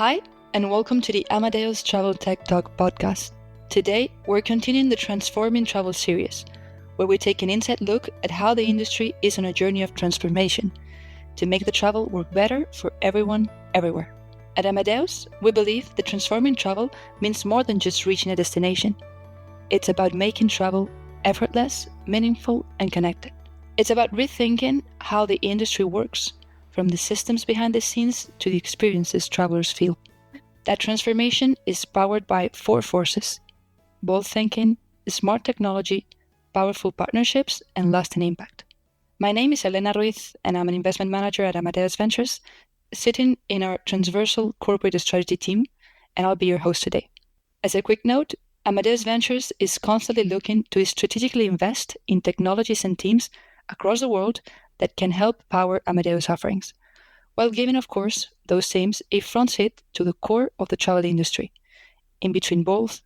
Hi, and welcome to the Amadeus Travel Tech Talk podcast. Today, we're continuing the Transforming Travel series, where we take an inside look at how the industry is on a journey of transformation to make the travel work better for everyone, everywhere. At Amadeus, we believe that transforming travel means more than just reaching a destination. It's about making travel effortless, meaningful, and connected. It's about rethinking how the industry works, from the systems behind the scenes to the experiences travelers feel. That transformation is powered by four forces: bold thinking, smart technology, powerful partnerships, and lasting impact. My name is Elena Ruiz, and I'm an investment manager at Amadeus Ventures, sitting in our transversal corporate strategy team, and I'll be your host today. As a quick note, Amadeus Ventures is constantly looking to strategically invest in technologies and teams across the world that can help power Amadeus offerings, while giving, of course, those teams a front seat to the core of the travel industry, in between both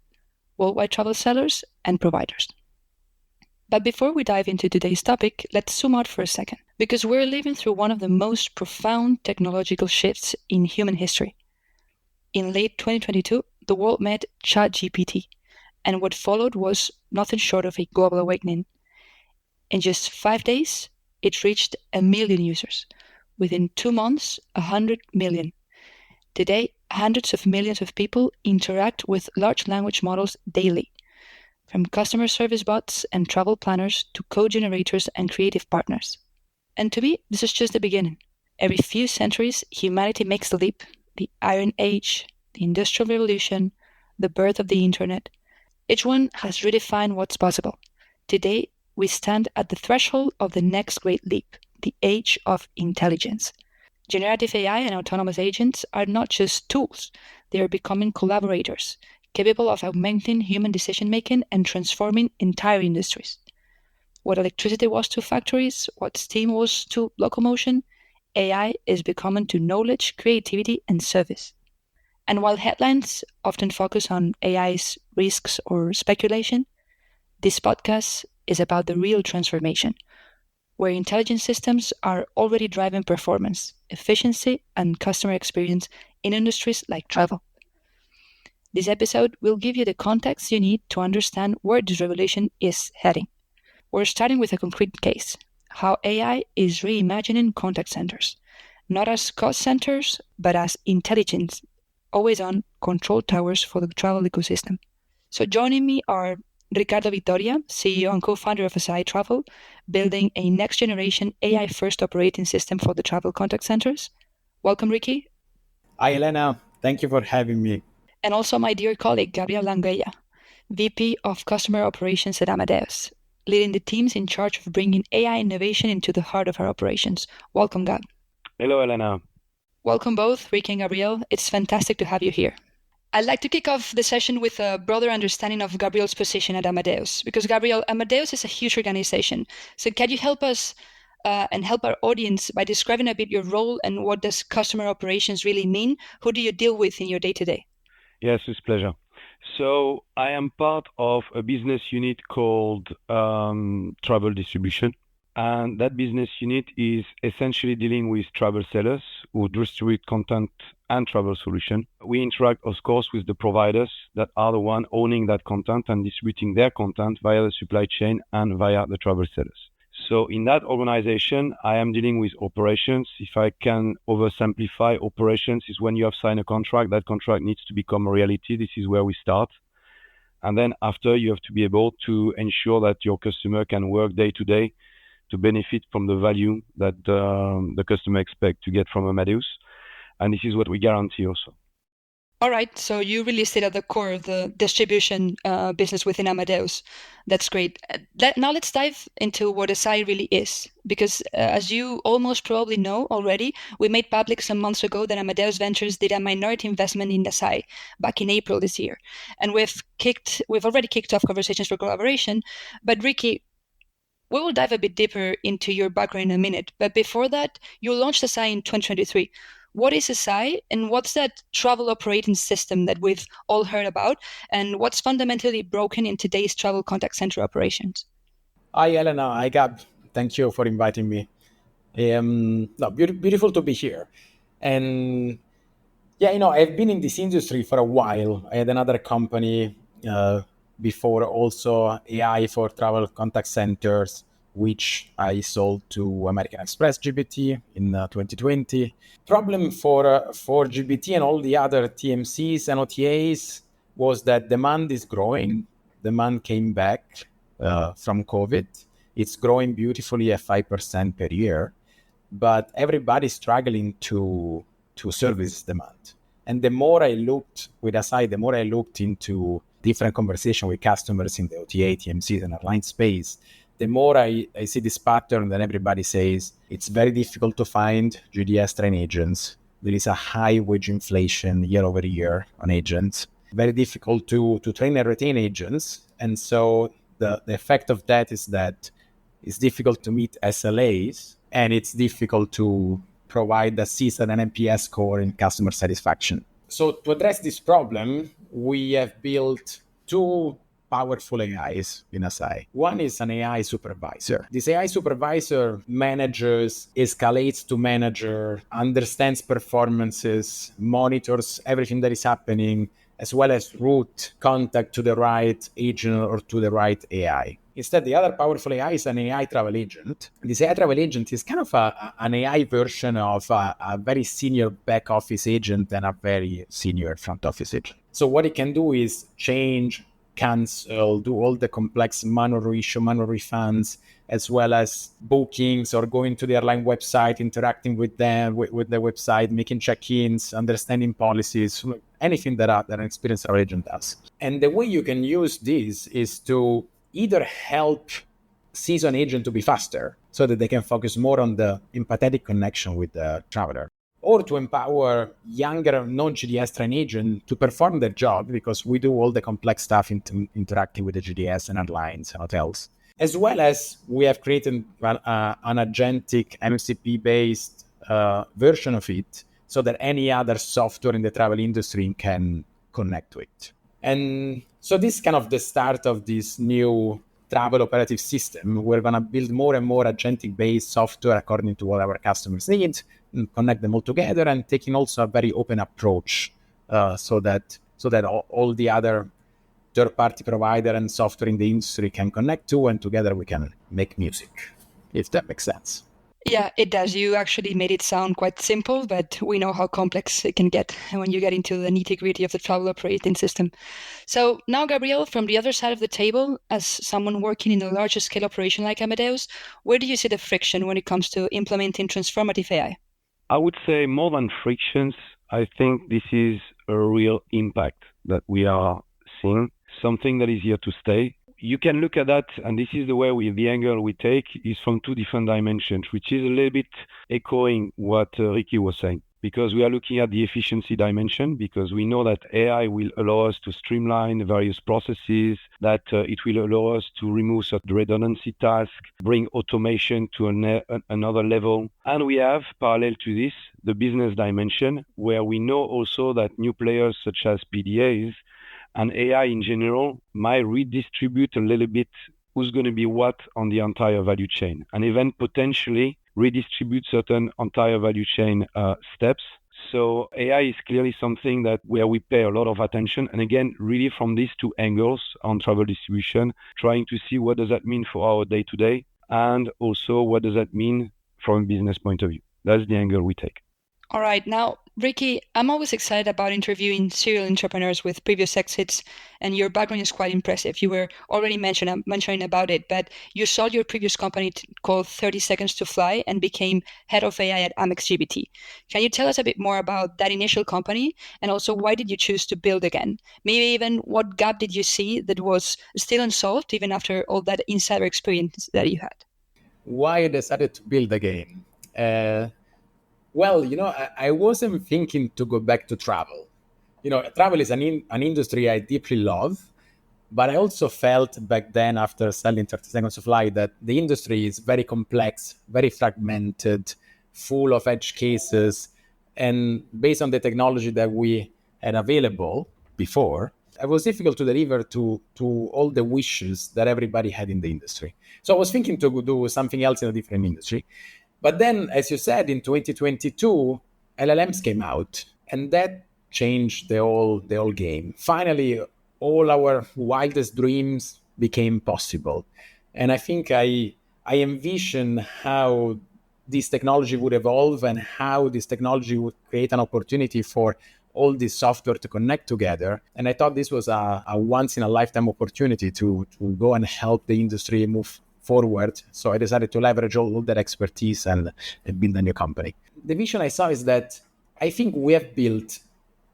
worldwide travel sellers and providers. But before we dive into today's topic, let's zoom out for a second, because we're living through one of the most profound technological shifts in human history. In late 2022, the world met ChatGPT, and what followed was nothing short of a global awakening. In just 5 days, it reached 1 million users. Within 2 months, 100 million. Today, hundreds of millions of people interact with large language models daily, from customer service bots and travel planners to code generators and creative partners. And to me, this is just the beginning. Every few centuries, humanity makes the leap: the Iron Age, the Industrial Revolution, the birth of the Internet. Each one has redefined what's possible. Today, we stand at the threshold of the next great leap, the age of intelligence. Generative AI and autonomous agents are not just tools, they are becoming collaborators, capable of augmenting human decision-making and transforming entire industries. What electricity was to factories, what steam was to locomotion, AI is becoming to knowledge, creativity, and service. And while headlines often focus on AI's risks or speculation, this podcast is about the real transformation, where intelligent systems are already driving performance, efficiency, and customer experience in industries like travel. This episode will give you the context you need to understand where this revolution is heading. We're starting with a concrete case: how AI is reimagining contact centers, not as cost centers, but as intelligent, always-on control towers for the travel ecosystem. So joining me are Riccardo, Vittoria, CEO and co-founder of Acai Travel, building a next-generation AI-first operating system for the travel contact centers. Welcome, Ricky. Hi, Elena. Thank you for having me. And also my dear colleague, Gabriel Langella, VP of Customer Operations at Amadeus, leading the teams in charge of bringing AI innovation into the heart of our operations. Welcome, Gab. Hello, Elena. Welcome both, Ricky and Gabriel. It's fantastic to have you here. I'd like to kick off the session with a broader understanding of Gabriel's position at Amadeus, because Gabriel, Amadeus is a huge organization. So can you help us and help our audience by describing a bit your role and what does customer operations really mean? Who do you deal with in your day-to-day? Yes, with pleasure. So I am part of a business unit called Travel Distribution. And that business unit is essentially dealing with travel sellers who distribute content and travel solution. We interact, of course, with the providers that are the one owning that content and distributing their content via the supply chain and via the travel sellers. So in that organization, I am dealing with operations. If I can oversimplify, operations is when you have signed a contract, that contract needs to become a reality. This is where we start. And then after, you have to be able to ensure that your customer can work day to day to benefit from the value that the customer expect to get from Amadeus. And this is what we guarantee also. All right, so you really sit at the core of the distribution business within Amadeus. That's great. Now let's dive into what Acai really is, because as you almost probably know already, we made public some months ago that Amadeus Ventures did a minority investment in Acai back in April this year, and we've already kicked off conversations for collaboration. But Ricky, we will dive a bit deeper into your background in a minute. But before that, you launched Acai in 2023. What is Acai, and what's that travel operating system that we've all heard about, and what's fundamentally broken in today's travel contact center operations? Hi, Elena. Hi, Gab. Thank you for inviting me. No, beautiful to be here. And Yeah, I've been in this industry for a while. I had another company before, also AI for travel contact centers, which I sold to American Express GBT in 2020. Problem for GBT and all the other TMCs and OTAs was that demand is growing. Demand came back from COVID. It's growing beautifully at 5% per year, but everybody's struggling to service demand. And the more I looked with Acai, the more I looked into different conversation with customers in the OTA, TMCs, and airline space, the more I see this pattern that everybody says it's very difficult to find GDS train agents. There is a high wage inflation year over year on agents. Very difficult to train and retain agents. And so the effect of that is that it's difficult to meet SLAs, and it's difficult to provide a CSAT and NPS score in customer satisfaction. So to address this problem, we have built two powerful AIs in Acai. One is an AI supervisor. This AI supervisor manages, escalates to manager, understands performances, monitors everything that is happening, as well as route contact to the right agent or to the right AI. Instead, the other powerful AI is an AI travel agent. This AI travel agent is kind of an AI version of a very senior back office agent and a very senior front office agent. So what it can do is change, cancel, do all the complex manual reissue, manual refunds, as well as bookings or going to the airline website, interacting with them, with the website, making check-ins, understanding policies, anything that an experienced travel agent does. And the way you can use this is to either help seasoned agent to be faster so that they can focus more on the empathetic connection with the traveler, or to empower younger non-GDS trained agent to perform their job, because we do all the complex stuff interacting with the GDS and airlines and hotels. As well as we have created an agentic MCP-based version of it so that any other software in the travel industry can connect to it. And so this is kind of the start of this new travel operative system. We're going to build more and more agentic-based software according to what our customers need, and connect them all together, and taking also a very open approach so that all the other third-party provider and software in the industry can connect to, and together we can make music, if that makes sense. Yeah, it does. You actually made it sound quite simple, but we know how complex it can get when you get into the nitty-gritty of the travel operating system. So now, Gabriel, from the other side of the table, as someone working in a larger scale operation like Amadeus, where do you see the friction when it comes to implementing transformative AI? I would say more than frictions, I think this is a real impact that we are seeing, something that is here to stay. You can look at that, and this is the way the angle we take is from two different dimensions, which is a little bit echoing what Ricky was saying, because we are looking at the efficiency dimension, because we know that AI will allow us to streamline various processes, that it will allow us to remove certain redundancy tasks, bring automation to another level. And we have, parallel to this, the business dimension, where we know also that new players such as PDAs and AI in general might redistribute a little bit who's going to be what on the entire value chain, and even potentially redistribute certain entire value chain steps. So AI is clearly something that where we pay a lot of attention. And again, really from these two angles on travel distribution, trying to see what does that mean for our day-to-day, and also what does that mean from a business point of view. That's the angle we take. All right. Now, Ricky, I'm always excited about interviewing serial entrepreneurs with previous exits, and your background is quite impressive. You were already mentioning about it, but you sold your previous company called 30 Seconds to Fly and became head of AI at Amex GBT. Can you tell us a bit more about that initial company, and also why did you choose to build again? Maybe even what gap did you see that was still unsolved even after all that insider experience that you had? Why I decided to build again? Well, I wasn't thinking to go back to travel. Travel is an industry I deeply love, but I also felt back then, after selling 30 Seconds to Fly, that the industry is very complex, very fragmented, full of edge cases. And based on the technology that we had available before, it was difficult to deliver to all the wishes that everybody had in the industry. So I was thinking to do something else in a different industry. But then, as you said, in 2022, LLMs came out. And that changed the whole game. Finally, all our wildest dreams became possible. And I think I envision how this technology would evolve and how this technology would create an opportunity for all this software to connect together. And I thought this was a once in a lifetime opportunity to go and help the industry move forward. So I decided to leverage all that expertise and build a new company. The vision I saw is that I think we have built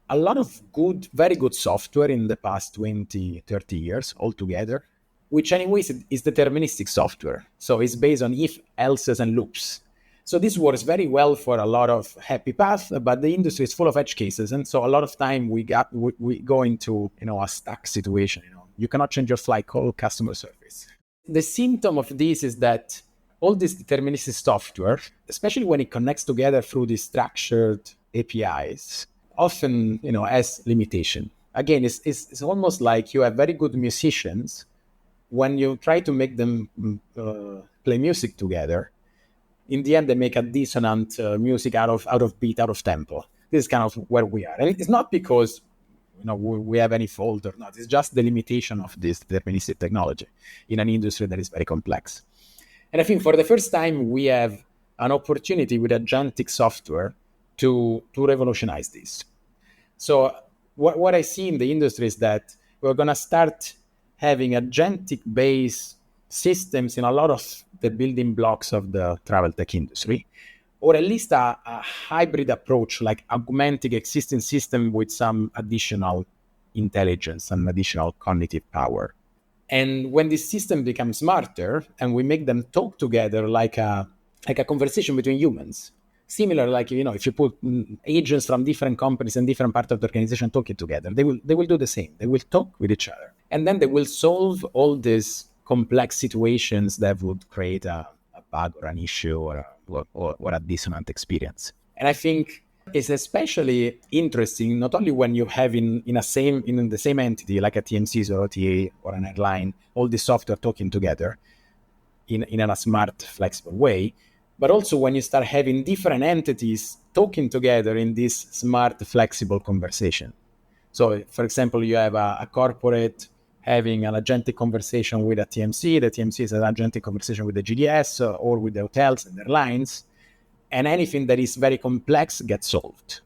a lot of good, very good software in the past 20, 30 years altogether, which anyways is deterministic software. So it's based on if, else's, and loops. So this works very well for a lot of happy paths, but the industry is full of edge cases. And so a lot of time we go into, a stuck situation. You cannot change your flight, call customer service. The symptom of this is that all this deterministic software, especially when it connects together through these structured APIs, often, has limitation. Again, it's almost like you have very good musicians. When you try to make them play music together, in the end, they make a dissonant music out of beat, out of tempo. This is kind of where we are. And it's not because we have any fault or not. It's just the limitation of this deterministic technology in an industry that is very complex. And I think for the first time, we have an opportunity with agentic software to revolutionize this. So what I see in the industry is that we're going to start having agentic-based systems in a lot of the building blocks of the travel tech industry, or at least a hybrid approach, like augmenting existing system with some additional intelligence and additional cognitive power. And when this system becomes smarter and we make them talk together like a conversation between humans, similar, like, if you put agents from different companies and different parts of the organization talking together, they will do the same. They will talk with each other. And then they will solve all these complex situations that would create a bug or an issue or a dissonant experience. And I think it's especially interesting, not only when you have in the same entity, like a TMC or OTA or an airline, all this software talking together in a smart, flexible way, but also when you start having different entities talking together in this smart, flexible conversation. So, for example, you have a corporate having an agentic conversation with a TMC. The TMC is an agentic conversation with the GDS or with the hotels and airlines. And anything that is very complex gets solved.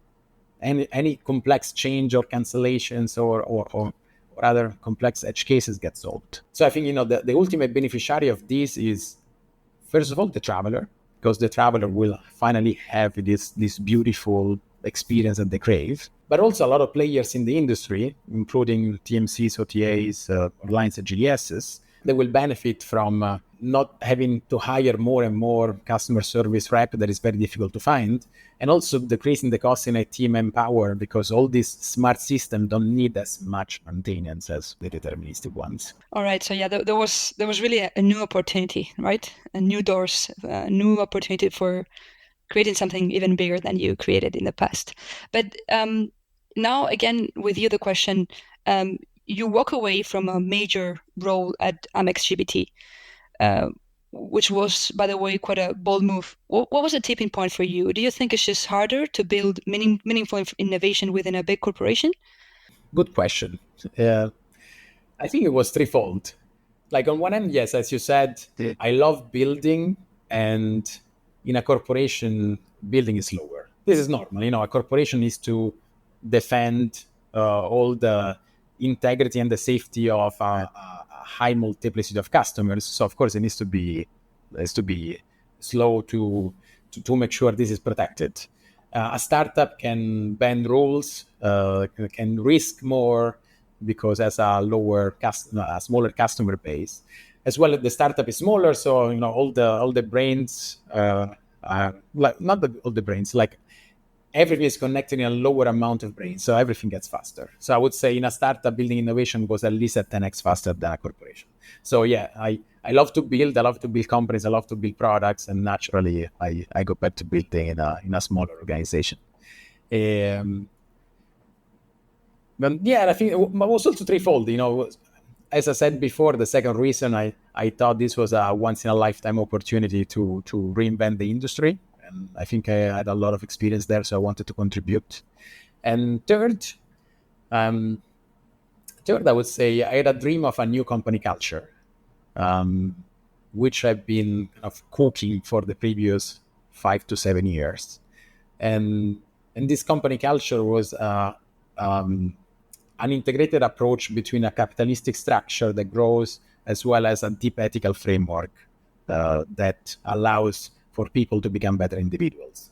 Any complex change or cancellations or other complex edge cases get solved. So I think, the ultimate beneficiary of this is, first of all, the traveler, because the traveler will finally have this beautiful experience that they crave. But also a lot of players in the industry, including TMCs, OTAs, airlines, and GDSs, they will benefit from not having to hire more and more customer service rep that is very difficult to find, and also decreasing the cost in IT manpower, because all these smart systems don't need as much maintenance as the deterministic ones. All right. So yeah, there was really a new opportunity, right? A new doors, a new opportunity for creating something even bigger than you created in the past. But now again, with you, the question, you walk away from a major role at Amex GBT, which was, by the way, quite a bold move. What was the tipping point for you? Do you think it's just harder to build meaningful innovation within a big corporation? Good question. I think it was threefold. Like, on one end, yes, as you said, I love building, and in a corporation, building is slower. This is normal. A corporation needs to defend all the integrity and the safety of a high multiplicity of customers. So of course it needs to be slow to make sure this is protected. A startup can bend rules, can risk more because it has a smaller customer base. As well, the startup is smaller, so all the brains like everything is connected in a lower amount of brains, so everything gets faster. So I would say in a startup, building innovation goes at least at 10x faster than a corporation. So yeah, I love to build. I love to build companies. I love to build products, and naturally, I go back to building in a smaller organization. But yeah, I think it was also threefold. As I said before, the second reason I thought this was a once in a lifetime opportunity to reinvent the industry. And I think I had a lot of experience there, so I wanted to contribute. And um, third, I would say I had a dream of a new company culture, which I've been kind of cooking for the previous 5 to 7 years. And this company culture was an integrated approach between a capitalistic structure that grows as well as a deep ethical framework that allows for people to become better individuals.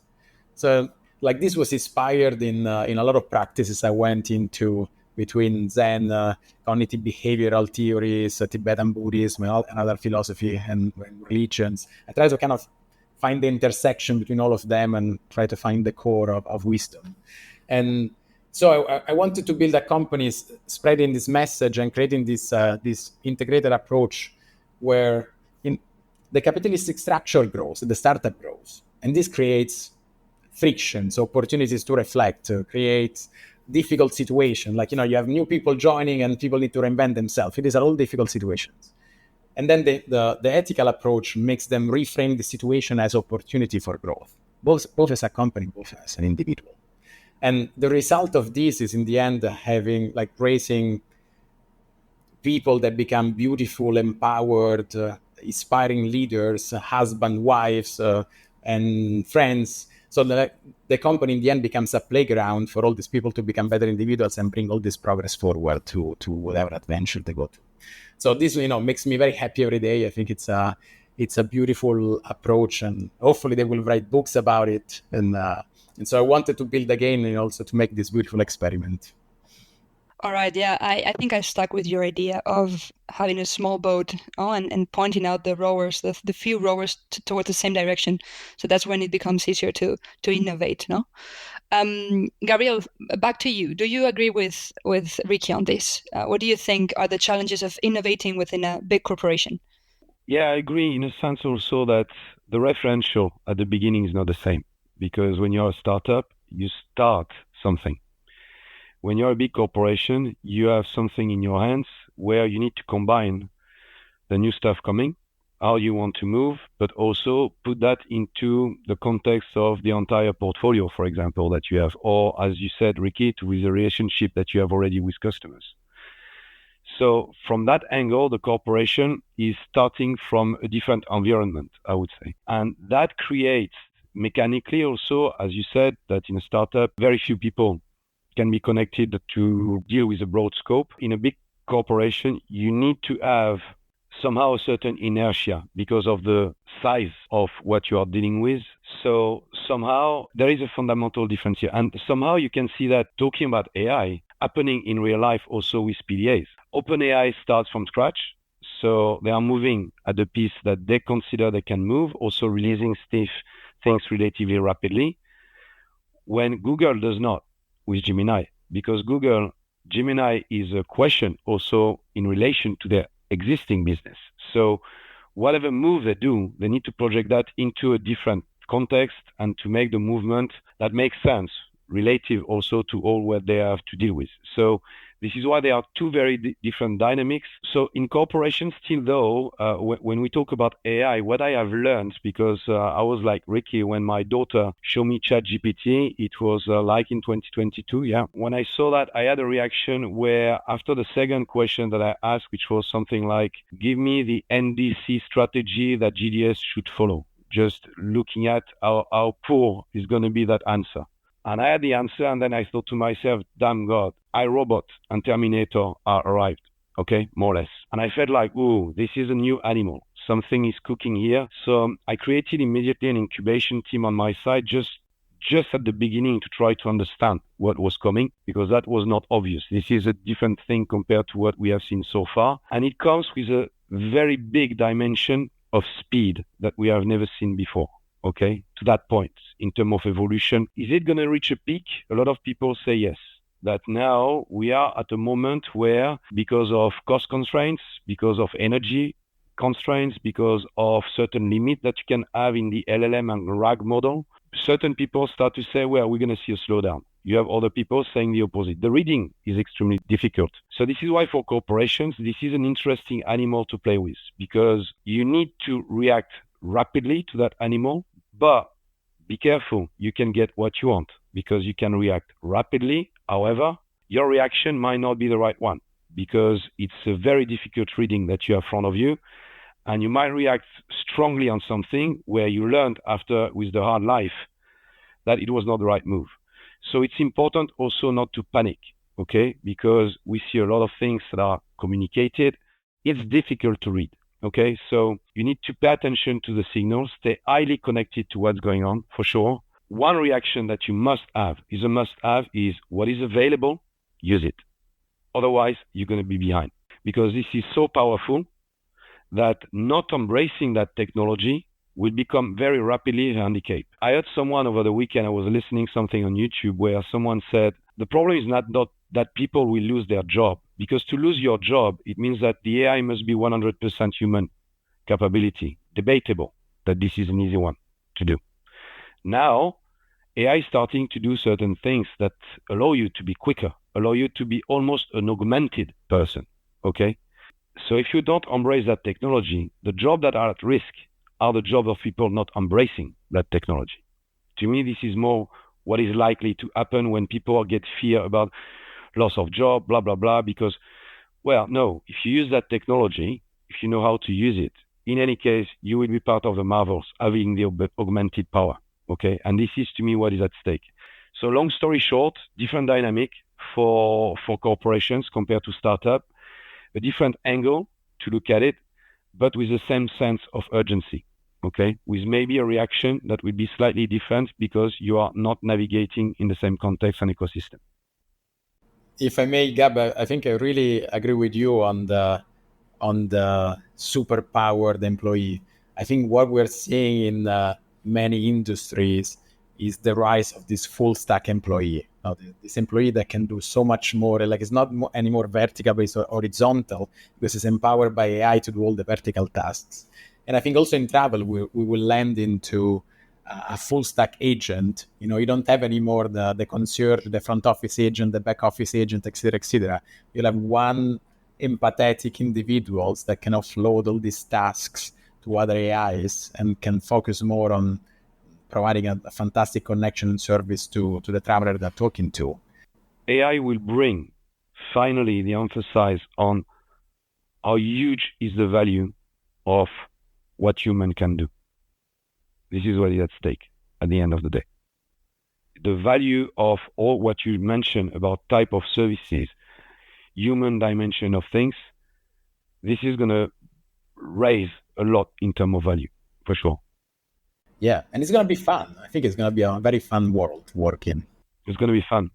So, like, this was inspired in a lot of practices I went into between Zen, cognitive behavioral theories, Tibetan Buddhism, and other philosophy and religions. I try to kind of find the intersection between all of them and try to find the core of wisdom. And so I wanted to build a company spreading this message and creating this integrated approach where the capitalistic structure grows, the startup grows, and this creates frictions, opportunities to reflect, creates difficult situations. Like, you have new people joining and people need to reinvent themselves. These are all difficult situations. And then the ethical approach makes them reframe the situation as opportunity for growth, both as a company, both as an individual. And the result of this is, in the end, raising people that become beautiful, empowered, inspiring leaders, husband, wives, and friends. So the company in the end becomes a playground for all these people to become better individuals and bring all this progress forward to whatever adventure they go to. So this, makes me very happy every day. I think it's a beautiful approach, and hopefully they will write books about it. And so I wanted to build again and also to make this beautiful experiment. All right, yeah, I think I stuck with your idea of having a small boat and pointing out the rowers, the few rowers towards the same direction. So that's when it becomes easier to innovate, no? Gabriel, back to you. Do you agree with Ricky on this? What do you think are the challenges of innovating within a big corporation? Yeah, I agree in a sense also that the referential at the beginning is not the same, because when you're a startup, you start something. When you're a big corporation, you have something in your hands where you need to combine the new stuff coming, how you want to move, but also put that into the context of the entire portfolio, for example, that you have, or as you said, Ricky, with the relationship that you have already with customers. So from that angle, the corporation is starting from a different environment, I would say. And that creates mechanically also, as you said, that in a startup, very few people can be connected to deal with a broad scope. In a big corporation, you need to have somehow a certain inertia because of the size of what you are dealing with. So somehow there is a fundamental difference here. And somehow you can see that talking about AI happening in real life also with PDAs. OpenAI starts from scratch. So they are moving at the pace that they consider they can move, also releasing things relatively rapidly, when Google does not with Gemini, because Gemini is a question also in relation to their existing business. So whatever move they do, they need to project that into a different context and to make the movement that makes sense relative also to all what they have to deal with. So this is why there are two very different dynamics. So in corporations still though, when we talk about AI, what I have learned, because I was like Ricky, when my daughter showed me ChatGPT, it was like in 2022. Yeah. When I saw that, I had a reaction where after the second question that I asked, which was something like, give me the NDC strategy that GDS should follow. Just looking at how poor is going to be that answer. And I had the answer, and then I thought to myself, damn God, iRobot and Terminator are arrived, okay, more or less. And I felt like, ooh, this is a new animal. Something is cooking here. So I created immediately an incubation team on my side, just at the beginning to try to understand what was coming, because that was not obvious. This is a different thing compared to what we have seen so far. And it comes with a very big dimension of speed that we have never seen before. Okay, to that point, in terms of evolution, is it going to reach a peak? A lot of people say yes, that now we are at a moment where, because of cost constraints, because of energy constraints, because of certain limits that you can have in the LLM and RAG model, certain people start to say, well, we're going to see a slowdown. You have other people saying the opposite. The reading is extremely difficult. So this is why for corporations, this is an interesting animal to play with, because you need to react rapidly to that animal, but be careful. You can get what you want because you can react rapidly. However, your reaction might not be the right one because it's a very difficult reading that you have in front of you. And you might react strongly on something where you learned after with the hard life that it was not the right move. So it's important also not to panic, okay? Because we see a lot of things that are communicated. It's difficult to read, okay? So you need to pay attention to the signals, stay highly connected to what's going on, for sure. One reaction that you must have is what is available, use it. Otherwise, you're going to be behind because this is so powerful that not embracing that technology will become very rapidly a handicap. I heard someone over the weekend, I was listening something on YouTube where someone said, the problem is not that people will lose their job, because to lose your job, it means that the AI must be 100% human capability. Debatable that this is an easy one to do. Now, AI is starting to do certain things that allow you to be quicker, allow you to be almost an augmented person, okay? So if you don't embrace that technology, the jobs that are at risk are the jobs of people not embracing that technology. To me, this is more what is likely to happen when people get fear about loss of job, blah, blah, blah, because, well, no, if you use that technology, if you know how to use it, in any case, you will be part of the marvels having the augmented power, okay? And this is, to me, what is at stake. So long story short, different dynamic for corporations compared to startup, a different angle to look at it, but with the same sense of urgency, okay? With maybe a reaction that will be slightly different because you are not navigating in the same context and ecosystem. If I may, Gab, I think I really agree with you on the superpowered employee. I think what we're seeing in many industries is the rise of this full stack employee. This employee that can do so much more, like it's not anymore vertical, but it's horizontal because it's empowered by AI to do all the vertical tasks. And I think also in travel, we will land into a full stack agent. You know, you don't have anymore the concierge, the front office agent, the back office agent, et cetera, et cetera. You'll have one empathetic individuals that can offload all these tasks to other AIs and can focus more on providing a fantastic connection and service to the traveler they're talking to. AI will bring finally the emphasis on how huge is the value of what human can do. This is what is at stake at the end of the day. The value of all what you mentioned about type of services, human dimension of things, this is going to raise a lot in terms of value, for sure. Yeah, and it's going to be fun. I think it's going to be a very fun world to work in. It's going to be fun.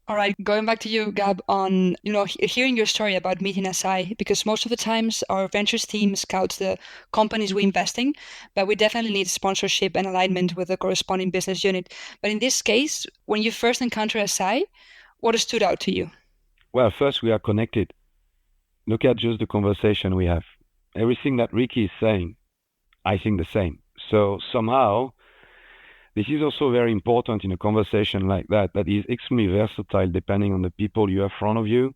All right, going back to you, Gab, on hearing your story about meeting Acai, because most of the times our ventures team scouts the companies we invest in, but we definitely need sponsorship and alignment with the corresponding business unit. But in this case, when you first encountered Acai, what stood out to you? Well, first, we are connected. Look at just the conversation we have. Everything that Ricky is saying, I think the same. So somehow, this is also very important in a conversation like that is extremely versatile depending on the people you have in front of you,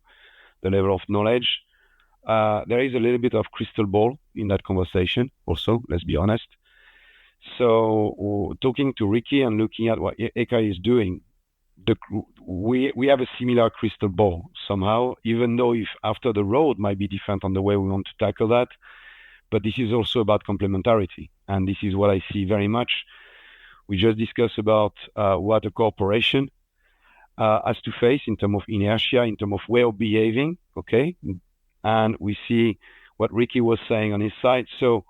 the level of knowledge. There is a little bit of crystal ball in that conversation also, let's be honest. So talking to Ricky and looking at what Acai is doing, we have a similar crystal ball somehow, even though if after the road might be different on the way we want to tackle that. But this is also about complementarity. And this is what I see very much. We just discussed about what a corporation has to face in terms of inertia, in terms of way of behaving, okay? And we see what Ricky was saying on his side. So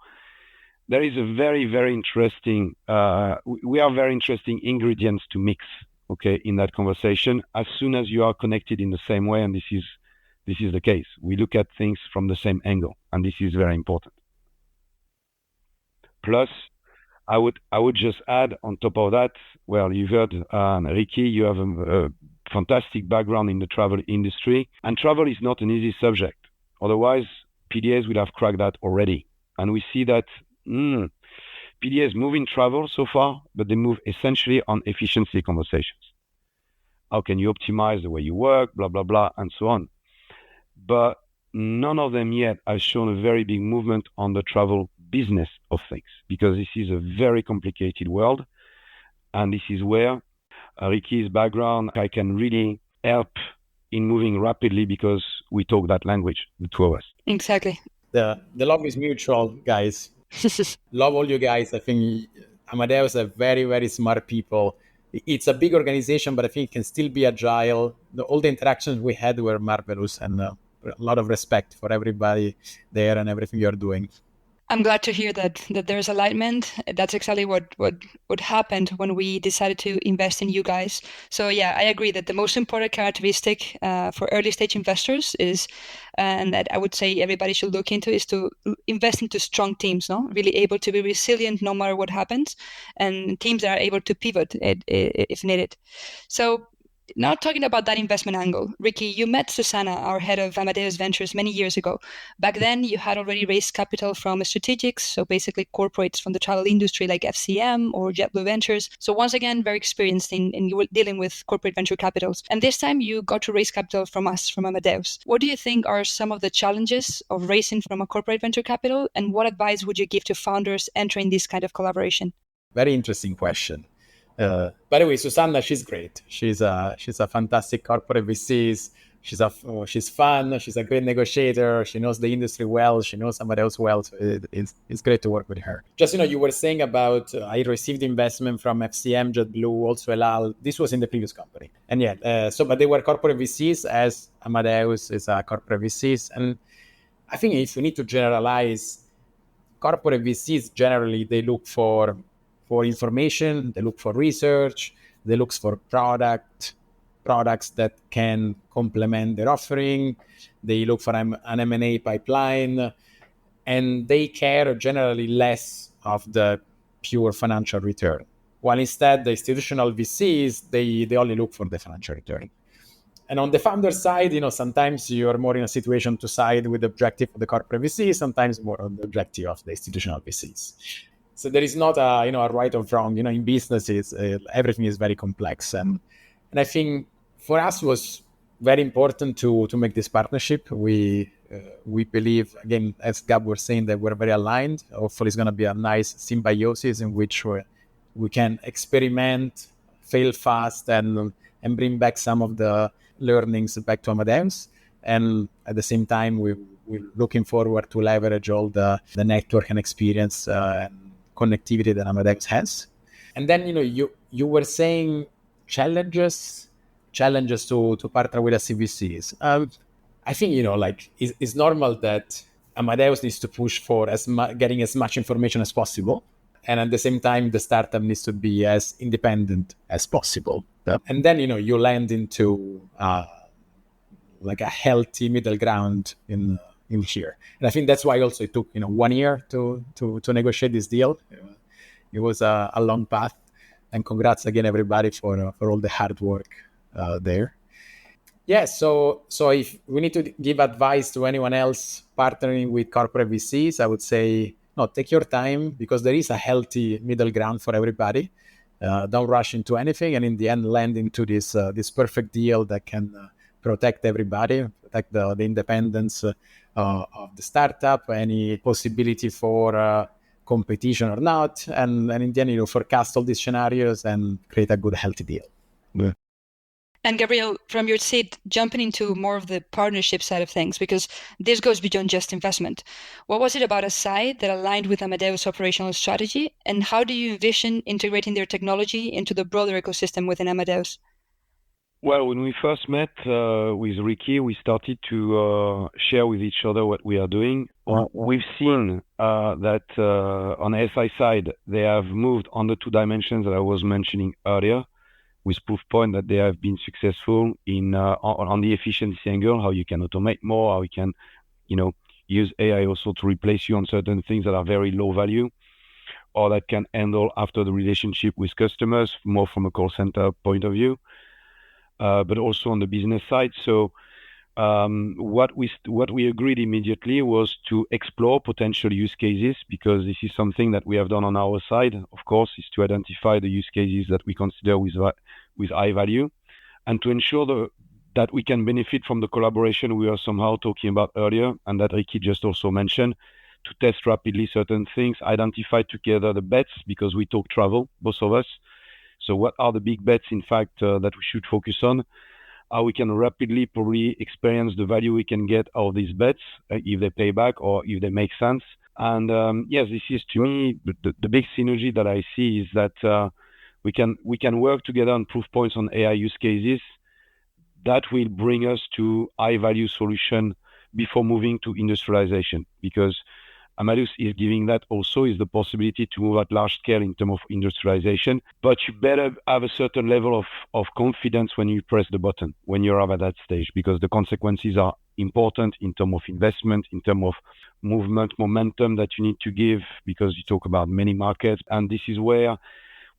there is a very, very interesting, we are very interesting ingredients to mix, okay, in that conversation, as soon as you are connected in the same way, and this is the case. We look at things from the same angle, and this is very important. Plus, I would just add on top of that, well, you've heard Ricky, you have a fantastic background in the travel industry, and travel is not an easy subject. Otherwise, PDAs would have cracked that already. And we see that PDAs move in travel so far, but they move essentially on efficiency conversations. How can you optimize the way you work, blah, blah, blah, and so on. But none of them yet has shown a very big movement on the travel business of things, because this is a very complicated world. And this is where Ricky's background, I can really help in moving rapidly because we talk that language, the two of us. Exactly. The love is mutual, guys. Love all you guys. I think Amadeus are very, very smart people. It's a big organization, but I think it can still be agile. All the interactions we had were marvelous, and a lot of respect for everybody there and everything you're doing. I'm glad to hear that there's alignment. That's exactly what happened when we decided to invest in you guys. So yeah, I agree that the most important characteristic for early stage investors is, and that I would say everybody should look into, is to invest into strong teams, no? Really able to be resilient no matter what happens, and teams that are able to pivot if needed. So now talking about that investment angle, Ricky, you met Susanna, our head of Amadeus Ventures, many years ago. Back then, you had already raised capital from strategics, so basically corporates from the travel industry like FCM or JetBlue Ventures. So once again, very experienced in dealing with corporate venture capitals. And this time, you got to raise capital from us, from Amadeus. What do you think are some of the challenges of raising from a corporate venture capital, and what advice would you give to founders entering this kind of collaboration? Very interesting question. By the way, Susanna, she's great. She's a fantastic corporate VCs. She's fun. She's a great negotiator. She knows the industry well. She knows somebody else well. So it's great to work with her. Just, you were saying about I received investment from FCM, JetBlue, also El Al. This was in the previous company. And but they were corporate VCs, as Amadeus is a corporate VCs. And I think if you need to generalize, corporate VCs generally, they look for information, they look for research, they look for products that can complement their offering, they look for an M&A pipeline, and they care generally less of the pure financial return. While instead, the institutional VCs, they only look for the financial return. And on the founder side, sometimes you're more in a situation to side with the objective of the corporate VC, sometimes more on the objective of the institutional VCs. So there is not a right or wrong. In businesses, everything is very complex, and I think for us it was very important to make this partnership. We believe, again, as Gab was saying, that we're very aligned. Hopefully, it's going to be a nice symbiosis in which we can experiment, fail fast, and bring back some of the learnings back to Amadeus. And at the same time, we're looking forward to leverage all the network and experience and connectivity that Amadeus has. And then, you were saying challenges to partner with CVCs. I think, it's normal that Amadeus needs to push for getting as much information as possible. And at the same time, the startup needs to be as independent as possible. And then, you land into like a healthy middle ground in here. And I think that's why also it took 1 year to negotiate this deal. It was a long path, and congrats again everybody for all the hard work there. Yeah, so if we need to give advice to anyone else partnering with corporate VCs, I would say no, take your time, because there is a healthy middle ground for everybody. Don't rush into anything, and in the end land into this perfect deal that can protect everybody, protect the independence of the startup, any possibility for competition or not, and in the end, forecast all these scenarios and create a good, healthy deal. Yeah. And Gabriel, from your seat, jumping into more of the partnership side of things, because this goes beyond just investment. What was it about Acai that aligned with Amadeus' operational strategy, and how do you envision integrating their technology into the broader ecosystem within Amadeus? Well, when we first met with Ricky, we started to share with each other what we are doing. We've seen that on the SI side, they have moved on the 2 dimensions that I was mentioning earlier, with proof point that they have been successful in on the efficiency angle, how you can automate more, how you can, use AI also to replace you on certain things that are very low value, or that can handle after the relationship with customers, more from a call center point of view. But also on the business side. So what we agreed immediately was to explore potential use cases, because this is something that we have done on our side, of course, is to identify the use cases that we consider with high value, and to ensure that we can benefit from the collaboration we were somehow talking about earlier, and that Ricky just also mentioned, to test rapidly certain things, identify together the bets, because we talk travel, both of us. So what are the big bets, in fact, that we should focus on? How we can rapidly probably experience the value we can get out of these bets, if they pay back or if they make sense. And yes, this is to me the big synergy that I see is that we can work together on proof points on AI use cases that will bring us to high value solution before moving to industrialization, because Amadeus is giving that also is the possibility to move at large scale in terms of industrialization. But you better have a certain level of confidence when you press the button, when you're at that stage, because the consequences are important in terms of investment, in terms of movement, momentum that you need to give, because you talk about many markets. And this is where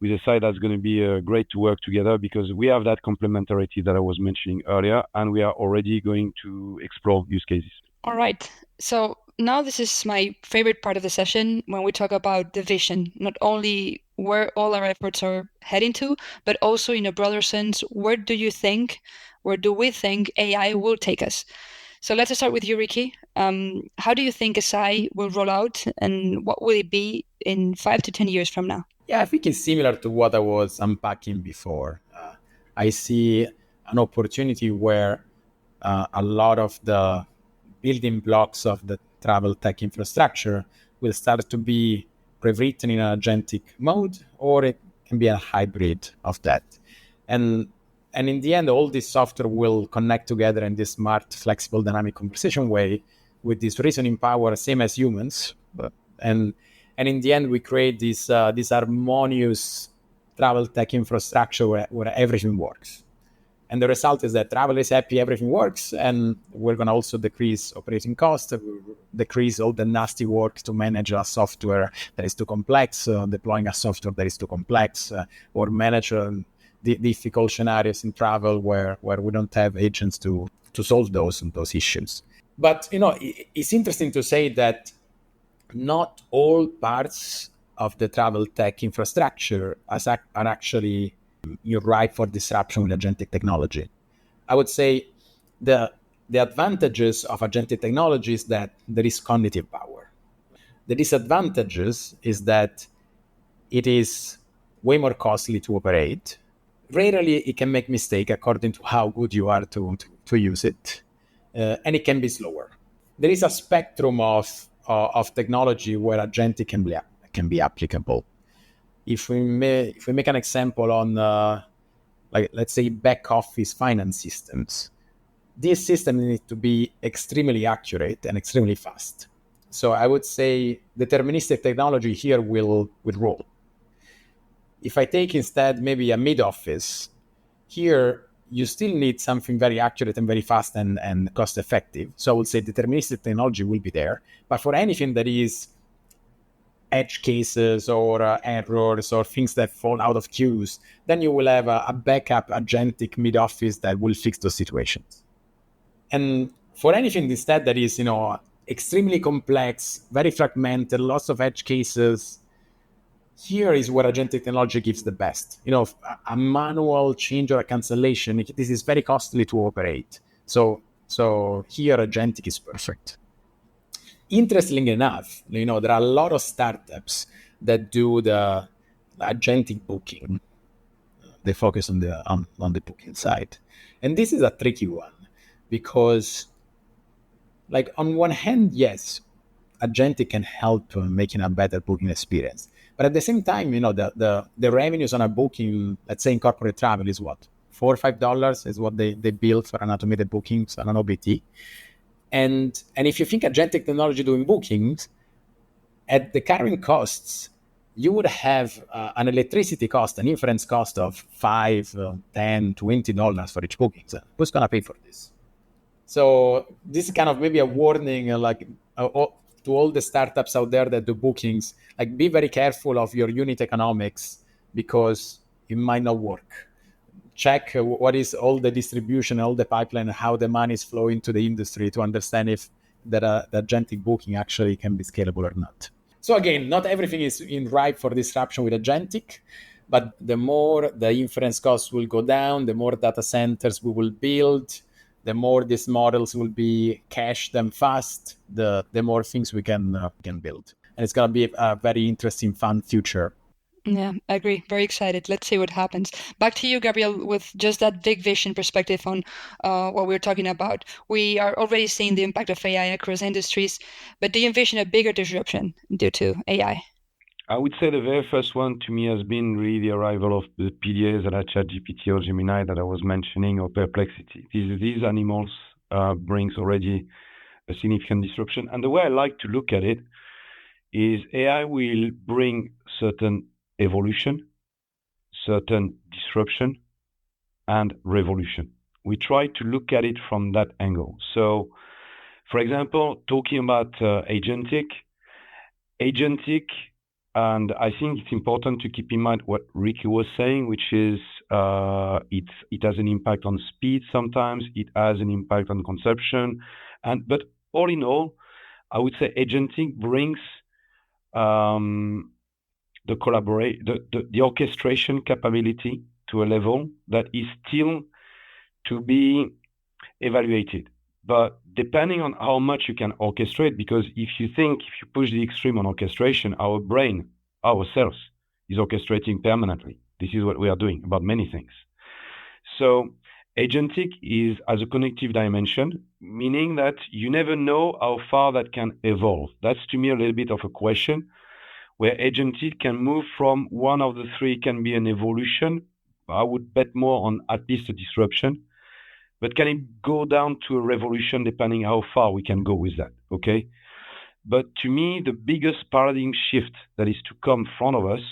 we decide that's going to be great to work together, because we have that complementarity that I was mentioning earlier, and we are already going to explore use cases. All right. So now this is my favorite part of the session, when we talk about the vision, not only where all our efforts are heading to, but also in a broader sense, where do we think AI will take us? So let's start with you, Ricky. How do you think Acai will roll out, and what will it be in 5 to 10 years from now? Yeah, I think it's similar to what I was unpacking before. I see an opportunity where a lot of the building blocks of the travel tech infrastructure will start to be rewritten in an agentic mode, or it can be a hybrid of that. And in the end, all this software will connect together in this smart, flexible, dynamic conversation way with this reasoning power, same as humans. And in the end, we create this harmonious travel tech infrastructure where everything works. And the result is that travel is happy, everything works, and we're going to also decrease operating costs, decrease all the nasty work to manage a software that is too complex, deploying a software that is too complex, or manage the difficult scenarios in travel where we don't have agents to solve those issues. But, it's interesting to say that not all parts of the travel tech infrastructure are actually ripe for disruption with agentic technology. I would say the advantages of agentic technology is that there is cognitive power. The disadvantages is that it is way more costly to operate. Rarely it can make mistake according to how good you are to use it, and it can be slower. There is a spectrum of technology where agentic can be applicable. If we make an example on, let's say, back office finance systems, these systems need to be extremely accurate and extremely fast. So I would say deterministic technology here will roll. If I take instead maybe a mid office, here you still need something very accurate and very fast and cost effective. So I would say deterministic technology will be there. But for anything that is edge cases or errors or things that fall out of queues, then you will have a backup agentic mid office that will fix those situations. And for anything instead that is, extremely complex, very fragmented, lots of edge cases, here is where agentic technology gives the best. A manual change or a cancellation, this is very costly to operate. So here agentic is perfect. Interestingly enough, there are a lot of startups that do the agentic booking. They focus on the booking side. And this is a tricky one because, on one hand, yes, agentic can help making a better booking experience. But at the same time, the revenues on a booking, let's say in corporate travel, is what? $4 or $5 is what they build for an automated booking, so an OBT. And if you think agentic technology doing bookings, at the current costs, you would have an electricity cost, an inference cost of $5, $10, $20 for each booking. So who's going to pay for this? So this is kind of maybe a warning, to all the startups out there that do bookings, be very careful of your unit economics because it might not work. Check what is all the distribution, all the pipeline, how the money is flowing to the industry to understand if the agentic booking actually can be scalable or not. So again, not everything is ripe for disruption with agentic, but the more the inference costs will go down, the more data centers we will build, the more these models will be cached and fast, the more things we can build. And it's going to be a very interesting, fun future. Yeah, I agree. Very excited. Let's see what happens. Back to you, Gabriel, with just that big vision perspective on what we're talking about. We are already seeing the impact of AI across industries, but do you envision a bigger disruption due to AI? I would say the very first one to me has been really the arrival of the PDAs that are ChatGPT or Gemini that I was mentioning, or Perplexity. These animals brings already a significant disruption. And the way I like to look at it is AI will bring certain evolution, certain disruption, and revolution. We try to look at it from that angle. So, for example, talking about agentic, and I think it's important to keep in mind what Ricky was saying, which is it has an impact on speed sometimes, it has an impact on consumption, but all in all, I would say agentic brings the orchestration capability to a level that is still to be evaluated. But depending on how much you can orchestrate, because if you push the extreme on orchestration, our brain, ourselves, is orchestrating permanently. This is what we are doing about many things. So agentic is as a connective dimension, meaning that you never know how far that can evolve. That's to me a little bit of a question, where agentic can move from one of the three, can be an evolution. I would bet more on at least a disruption. But can it go down to a revolution depending how far we can go with that, okay? But to me, the biggest paradigm shift that is to come in front of us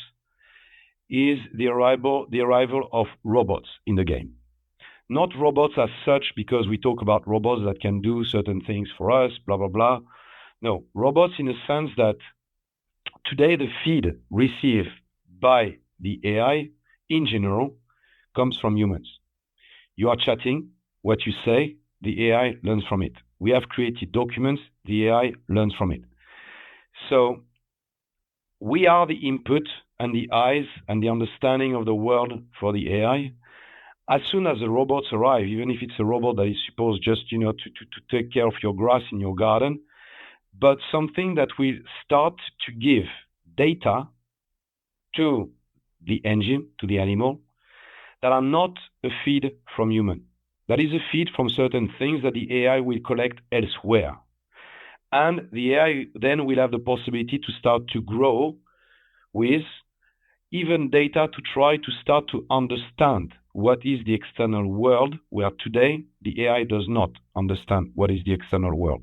is the arrival of robots in the game. Not robots as such, because we talk about robots that can do certain things for us, blah, blah, blah. No, robots in a sense that today the feed received by the AI in general comes from humans. You are chatting, what you say, the AI learns from it. We have created documents, the AI learns from it. So we are the input and the eyes and the understanding of the world for the AI. As soon as the robots arrive, even if it's a robot that is supposed just to take care of your grass in your garden, but something that will start to give data to the engine, to the animal, that are not a feed from human. That is a feed from certain things that the AI will collect elsewhere. And the AI then will have the possibility to start to grow with even data to try to start to understand what is the external world, where today the AI does not understand what is the external world.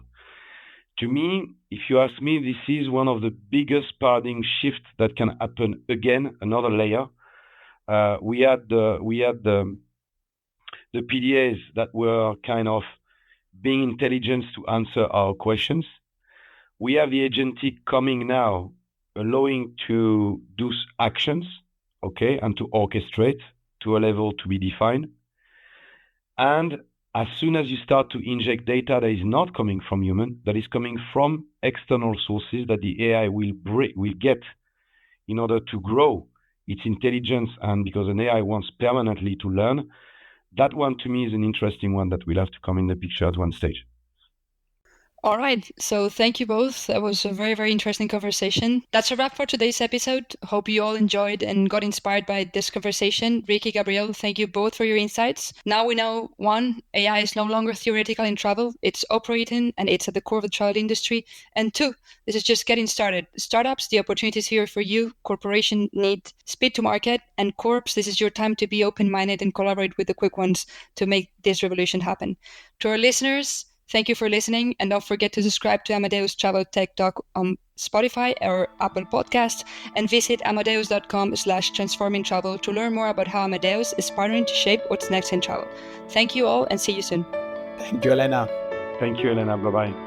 To me, if you ask me, this is one of the biggest paradigm shifts that can happen again, another layer. We had the PDAs that were kind of being intelligent to answer our questions. We have the agentic coming now, allowing to do actions, okay, and to orchestrate to a level to be defined. And as soon as you start to inject data that is not coming from human, that is coming from external sources that the AI will get in order to grow its intelligence, and because an AI wants permanently to learn, that one to me is an interesting one that will have to come in the picture at one stage. All right. So thank you both. That was a very, very interesting conversation. That's a wrap for today's episode. Hope you all enjoyed and got inspired by this conversation. Ricky, Gabriel, thank you both for your insights. Now we know, one, AI is no longer theoretical in travel. It's operating and it's at the core of the travel industry. And two, this is just getting started. Startups, the opportunities here for you. Corporation need speed to market. And corps, this is your time to be open-minded and collaborate with the quick ones to make this revolution happen. To our listeners, thank you for listening, and don't forget to subscribe to Amadeus Travel Tech Talk on Spotify or Apple Podcasts, and visit amadeus.com/transformingtravel to learn more about how Amadeus is partnering to shape what's next in travel. Thank you all, and see you soon. Thank you, Elena. Thank you, Elena. Bye-bye.